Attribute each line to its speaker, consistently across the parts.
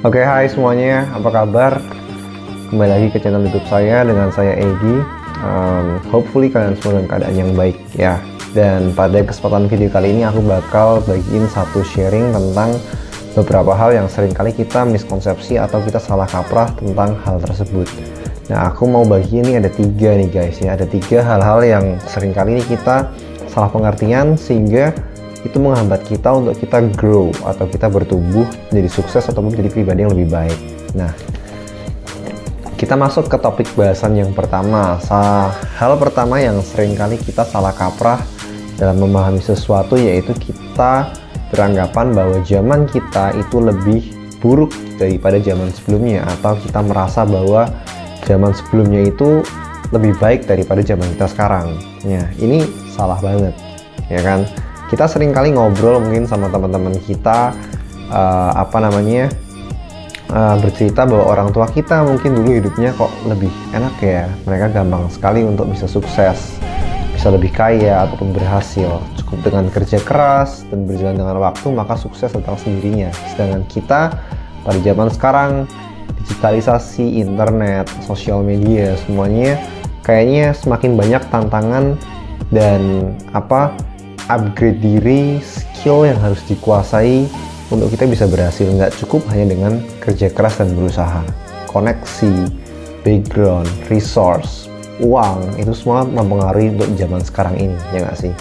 Speaker 1: Oke, hai semuanya, apa kabar? Kembali lagi ke channel YouTube saya dengan saya Egi. Hopefully kalian semua dalam keadaan yang baik ya. Dan pada kesempatan video kali ini aku bakal bagiin satu sharing tentang beberapa hal yang seringkali kita miskonsepsi atau kita salah kaprah tentang hal tersebut. Nah, aku mau bagi ini ada tiga nih guys ya. Ada tiga hal-hal yang seringkali ini kita salah pengertian sehingga itu menghambat kita untuk kita grow atau kita bertumbuh menjadi sukses ataupun menjadi pribadi yang lebih baik. Nah, kita masuk ke topik bahasan yang pertama. Hal pertama yang seringkali kita salah kaprah dalam memahami sesuatu yaitu kita beranggapan bahwa zaman kita itu lebih buruk daripada zaman sebelumnya, atau kita merasa bahwa zaman sebelumnya itu lebih baik daripada zaman kita sekarang. Ya, ini salah banget, ya kan? Kita sering kali ngobrol mungkin sama teman-teman kita, bercerita bahwa orang tua kita mungkin dulu hidupnya kok lebih enak ya, mereka gampang sekali untuk bisa sukses, bisa lebih kaya ataupun berhasil, cukup dengan kerja keras dan berjalan dengan waktu maka sukses datang sendirinya. Sedangkan kita pada zaman sekarang, digitalisasi, internet, sosial media, semuanya kayaknya semakin banyak tantangan dan upgrade diri, skill yang harus dikuasai untuk kita bisa berhasil. Nggak cukup hanya dengan kerja keras dan berusaha. Koneksi, background, resource, uang, itu semua mempengaruhi untuk zaman sekarang ini, ya nggak sih?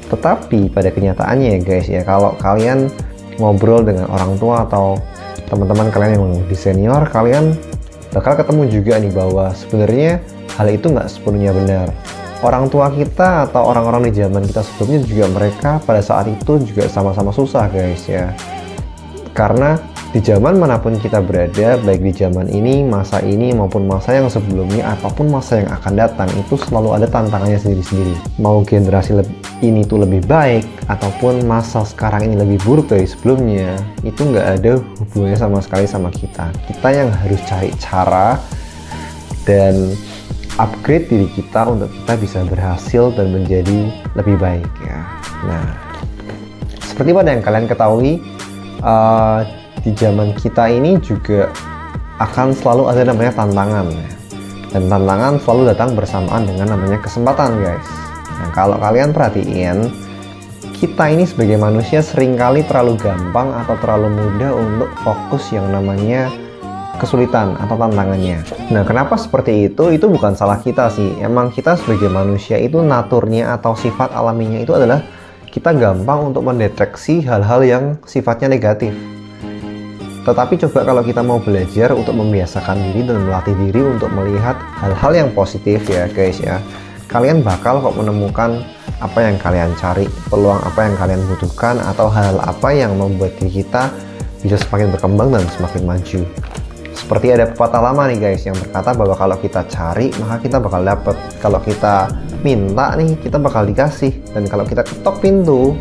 Speaker 1: Tetapi pada kenyataannya ya guys ya, kalau kalian ngobrol dengan orang tua atau teman-teman kalian yang lebih senior, kalian bakal ketemu juga nih bahwa sebenarnya hal itu nggak sepenuhnya benar. Orang tua kita atau orang-orang di zaman kita sebelumnya juga, mereka pada saat itu juga sama-sama susah guys ya. Karena di zaman manapun kita berada, baik di zaman ini, masa ini maupun masa yang sebelumnya ataupun masa yang akan datang, itu selalu ada tantangannya sendiri-sendiri. Mau generasi ini tuh lebih baik ataupun masa sekarang ini lebih buruk dari sebelumnya, itu nggak ada hubungannya sama sekali sama kita. Kita yang harus cari cara dan upgrade diri kita untuk kita bisa berhasil dan menjadi lebih baik ya. Nah, seperti pada yang kalian ketahui, di zaman kita ini juga akan selalu ada namanya tantangan ya. Dan tantangan selalu datang bersamaan dengan namanya kesempatan guys. Nah, kalau kalian perhatiin, kita ini sebagai manusia seringkali terlalu gampang atau terlalu mudah untuk fokus yang namanya kesulitan atau tantangannya. Nah, kenapa seperti itu? Itu bukan salah kita sih. Emang kita sebagai manusia itu naturnya atau sifat alaminya itu adalah kita gampang untuk mendeteksi hal-hal yang sifatnya negatif. Tetapi coba kalau kita mau belajar untuk membiasakan diri dan melatih diri untuk melihat hal-hal yang positif ya guys ya, kalian bakal kok menemukan apa yang kalian cari, peluang apa yang kalian butuhkan, atau hal apa yang membuat diri kita bisa semakin berkembang dan semakin maju. Seperti ada pepatah lama nih guys yang berkata bahwa kalau kita cari maka kita bakal dapet, kalau kita minta nih kita bakal dikasih, dan kalau kita ketok pintu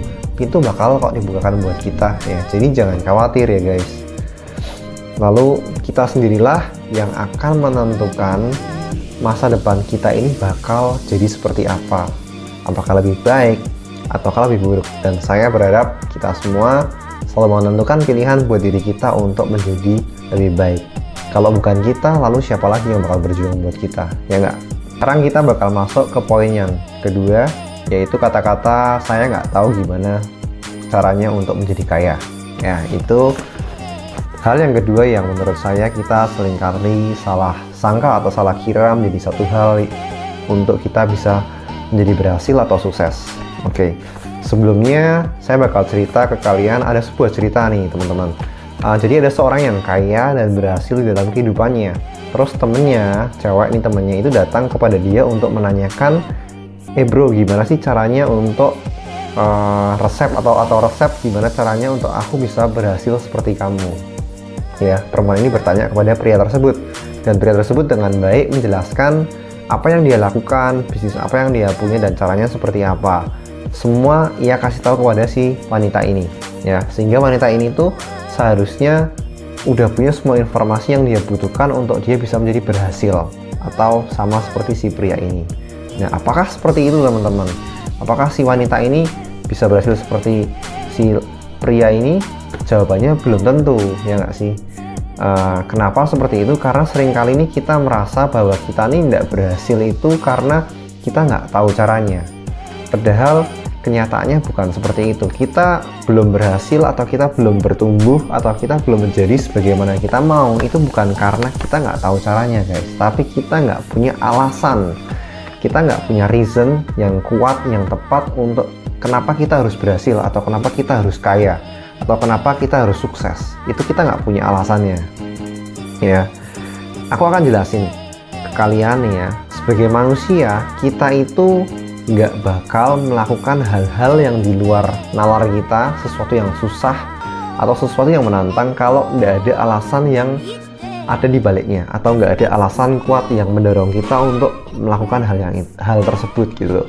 Speaker 1: bakal kok dibukakan buat kita ya. Jadi jangan khawatir ya guys. Lalu kita sendirilah yang akan menentukan masa depan kita ini bakal jadi seperti apa, apakah lebih baik ataukah lebih buruk. Dan saya berharap kita semua selalu menentukan pilihan buat diri kita untuk menjadi lebih baik. Kalau bukan kita, lalu siapa lagi yang bakal berjuang buat kita, ya nggak? Sekarang kita bakal masuk ke poin yang kedua, yaitu kata-kata saya nggak tahu gimana caranya untuk menjadi kaya. Ya, itu hal yang kedua yang menurut saya kita seringkali salah sangka atau salah kira menjadi satu hal untuk kita bisa menjadi berhasil atau sukses. Oke, sebelumnya saya bakal cerita ke kalian, ada sebuah cerita nih teman-teman. Jadi ada seorang yang kaya dan berhasil di dalam kehidupannya. Terus temennya, cewek nih temennya itu datang kepada dia untuk menanyakan, bro gimana sih caranya untuk resep gimana caranya untuk aku bisa berhasil seperti kamu. Ya, perempuan ini bertanya kepada pria tersebut, dan pria tersebut dengan baik menjelaskan apa yang dia lakukan, bisnis apa yang dia punya, dan caranya seperti apa. Semua ia kasih tahu kepada si wanita ini ya, sehingga wanita ini tuh seharusnya udah punya semua informasi yang dia butuhkan untuk dia bisa menjadi berhasil, atau sama seperti si pria ini. Nah, apakah seperti itu teman-teman? Apakah si wanita ini bisa berhasil seperti si pria ini? Jawabannya belum tentu, ya nggak sih? Kenapa seperti itu? Karena seringkali ini kita merasa bahwa kita ini tidak berhasil itu karena kita nggak tahu caranya. Padahal kenyataannya bukan seperti itu. Kita belum berhasil atau kita belum bertumbuh atau kita belum menjadi sebagaimana kita mau, itu bukan karena kita nggak tahu caranya guys, tapi kita nggak punya alasan, kita nggak punya reason yang kuat, yang tepat untuk kenapa kita harus berhasil atau kenapa kita harus kaya atau kenapa kita harus sukses. Itu kita nggak punya alasannya ya. Aku akan jelasin ke kalian ya, sebagai manusia kita itu nggak bakal melakukan hal-hal yang di luar nalar kita, sesuatu yang susah atau sesuatu yang menantang kalau nggak ada alasan yang ada di baliknya, atau nggak ada alasan kuat yang mendorong kita untuk melakukan hal tersebut gitu.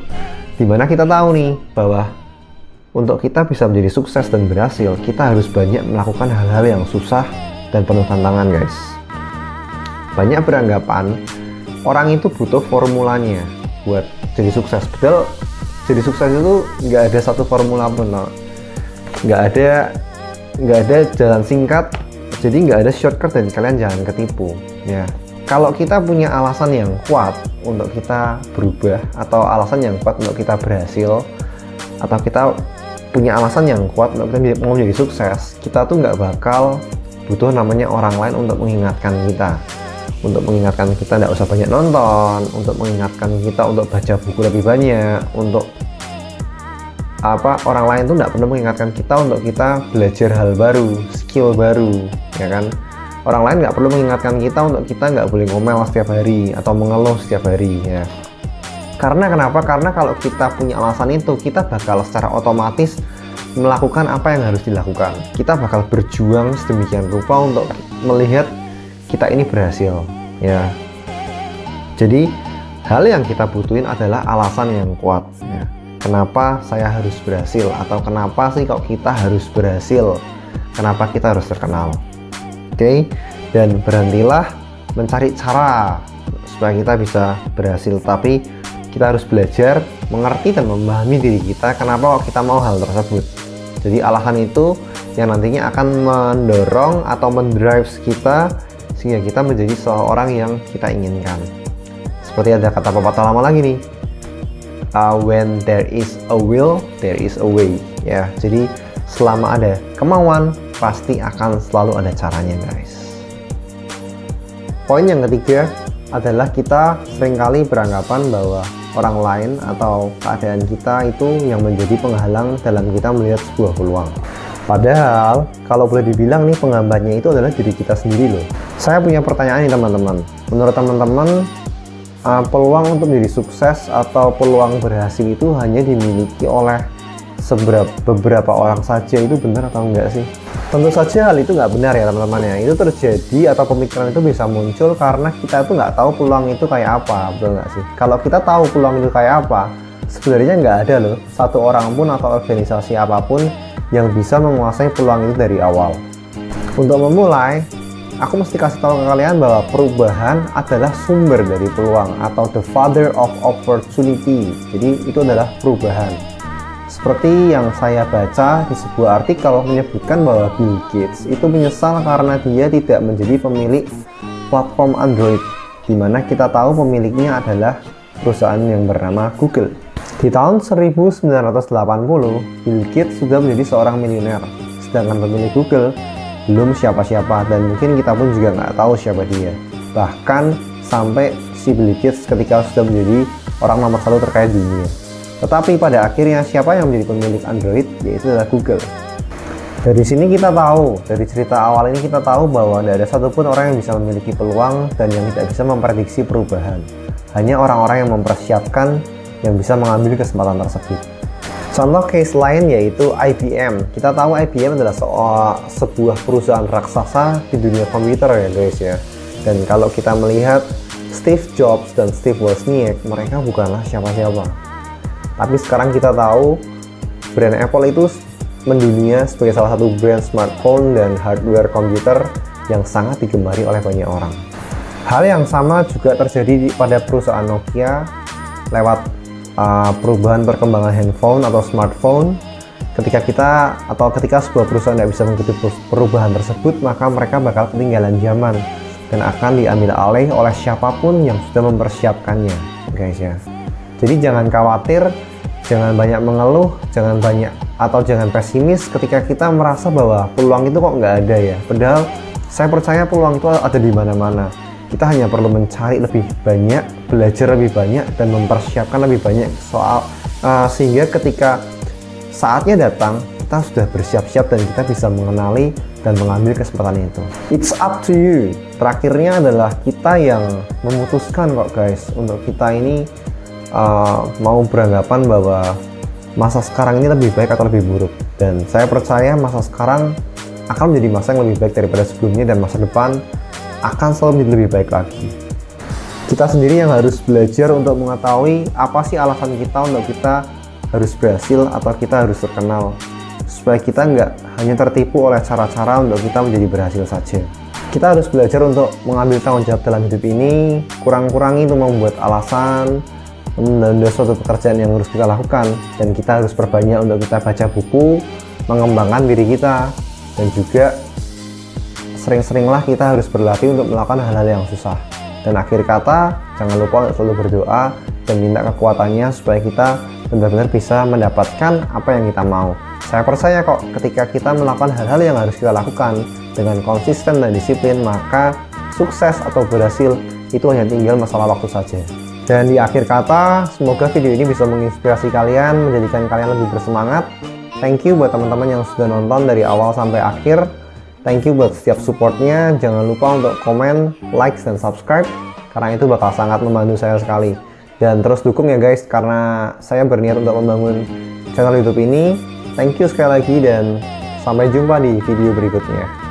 Speaker 1: Dimana kita tahu nih bahwa untuk kita bisa menjadi sukses dan berhasil, kita harus banyak melakukan hal-hal yang susah dan penuh tantangan guys. Banyak beranggapan orang itu butuh formulanya buat jadi sukses. Padahal jadi sukses itu nggak ada satu formula pun, no. nggak ada jalan singkat, jadi nggak ada shortcut dan kalian jangan ketipu ya. Kalau kita punya alasan yang kuat untuk kita berubah, atau alasan yang kuat untuk kita berhasil, atau kita punya alasan yang kuat untuk kita mau menjadi sukses, kita tuh nggak bakal butuh namanya orang lain untuk mengingatkan kita. Untuk mengingatkan kita nggak usah banyak nonton, untuk mengingatkan kita untuk baca buku lebih banyak, untuk orang lain tuh nggak perlu mengingatkan kita untuk kita belajar hal baru, skill baru ya kan. Orang lain nggak perlu mengingatkan kita untuk kita nggak boleh ngomel setiap hari atau mengeluh setiap hari ya. Karena kenapa? Karena kalau kita punya alasan itu, kita bakal secara otomatis melakukan apa yang harus dilakukan. Kita bakal berjuang sedemikian rupa untuk melihat kita ini berhasil ya. Jadi hal yang kita butuhin adalah alasan yang kuat ya. Kenapa saya harus berhasil, atau kenapa sih kok kita harus berhasil, kenapa kita harus terkenal. Oke? Dan berhentilah mencari cara supaya kita bisa berhasil, tapi kita harus belajar mengerti dan memahami diri kita kenapa kok kita mau hal tersebut. Jadi alasan itu yang nantinya akan mendorong atau mendrive kita sehingga kita menjadi seorang yang kita inginkan. Seperti ada kata pepatah lama lagi nih, when there is a will, there is a way ya. Jadi selama ada kemauan, pasti akan selalu ada caranya guys. Poin yang ketiga adalah kita seringkali beranggapan bahwa orang lain atau keadaan kita itu yang menjadi penghalang dalam kita melihat sebuah peluang. Padahal kalau boleh dibilang nih, penghambatnya itu adalah diri kita sendiri loh. Saya punya pertanyaan nih teman-teman. Menurut teman-teman, peluang untuk menjadi sukses atau peluang berhasil itu hanya dimiliki oleh beberapa orang saja, itu benar atau enggak sih? Tentu saja hal itu nggak benar ya teman-teman ya. Itu terjadi atau pemikiran itu bisa muncul karena kita tuh nggak tahu peluang itu kayak apa, betul nggak sih? Kalau kita tahu peluang itu kayak apa, sebenarnya nggak ada loh satu orang pun atau organisasi apapun yang bisa menguasai peluang itu dari awal. Untuk memulai, aku mesti kasih tahu ke kalian bahwa perubahan adalah sumber dari peluang, atau the father of opportunity. Jadi itu adalah perubahan. Seperti yang saya baca di sebuah artikel menyebutkan bahwa Bill Gates itu menyesal karena dia tidak menjadi pemilik platform Android, di mana kita tahu pemiliknya adalah perusahaan yang bernama Google. Di tahun 1980, Bill Gates sudah menjadi seorang miliuner, sedangkan pemilik Google belum siapa-siapa, dan mungkin kita pun juga nggak tahu siapa dia. Bahkan sampai si Bill Gates ketika sudah menjadi orang nomor 1 terkaya di dunia. Tetapi pada akhirnya siapa yang menjadi pemilik Android? Yaitu adalah Google. Dari sini kita tahu, dari cerita awal ini kita tahu bahwa tidak ada satupun orang yang bisa memiliki peluang dan yang tidak bisa memprediksi perubahan. Hanya orang-orang yang mempersiapkan yang bisa mengambil kesempatan tersebut. Contoh case lain yaitu IBM. Kita tahu IBM adalah sebuah perusahaan raksasa di dunia komputer ya guys ya. Dan kalau kita melihat Steve Jobs dan Steve Wozniak, mereka bukanlah siapa-siapa. Tapi sekarang kita tahu brand Apple itu mendunia sebagai salah satu brand smartphone dan hardware komputer yang sangat digemari oleh banyak orang. Hal yang sama juga terjadi pada perusahaan Nokia lewat perubahan perkembangan handphone atau smartphone. Ketika sebuah perusahaan tidak bisa mengikuti perubahan tersebut, maka mereka bakal ketinggalan zaman dan akan diambil alih oleh siapapun yang sudah mempersiapkannya, guys ya. Jadi jangan khawatir, jangan banyak mengeluh, jangan pesimis ketika kita merasa bahwa peluang itu kok nggak ada ya. Padahal saya percaya peluang itu ada di mana-mana. Kita hanya perlu mencari lebih banyak, belajar lebih banyak, dan mempersiapkan lebih banyak sehingga ketika saatnya datang, kita sudah bersiap-siap dan kita bisa mengenali dan mengambil kesempatan itu. It's up to you. Terakhirnya adalah kita yang memutuskan kok guys, untuk kita ini mau beranggapan bahwa masa sekarang ini lebih baik atau lebih buruk. Dan saya percaya masa sekarang akan menjadi masa yang lebih baik daripada sebelumnya, dan masa depan akan selalu menjadi lebih baik lagi. Kita sendiri yang harus belajar untuk mengetahui apa sih alasan kita untuk kita harus berhasil atau kita harus terkenal, supaya kita nggak hanya tertipu oleh cara-cara untuk kita menjadi berhasil saja. Kita harus belajar untuk mengambil tanggung jawab dalam hidup ini, kurang-kurangi untuk membuat alasan, menunda suatu pekerjaan yang harus kita lakukan, dan kita harus perbanyak untuk kita baca buku, mengembangkan diri kita, dan juga sering-seringlah kita harus berlatih untuk melakukan hal-hal yang susah. Dan akhir kata, jangan lupa untuk selalu berdoa dan minta kekuatannya supaya kita benar-benar bisa mendapatkan apa yang kita mau. Saya percaya kok ketika kita melakukan hal-hal yang harus kita lakukan dengan konsisten dan disiplin, maka sukses atau berhasil itu hanya tinggal masalah waktu saja. Dan di akhir kata, semoga video ini bisa menginspirasi kalian, menjadikan kalian lebih bersemangat. Thank you buat teman-teman yang sudah nonton dari awal sampai akhir. Thank you buat setiap supportnya. Jangan lupa untuk komen, like, dan subscribe, karena itu bakal sangat membantu saya sekali. Dan terus dukung ya guys, karena saya berniat untuk membangun channel YouTube ini. Thank you sekali lagi, dan sampai jumpa di video berikutnya.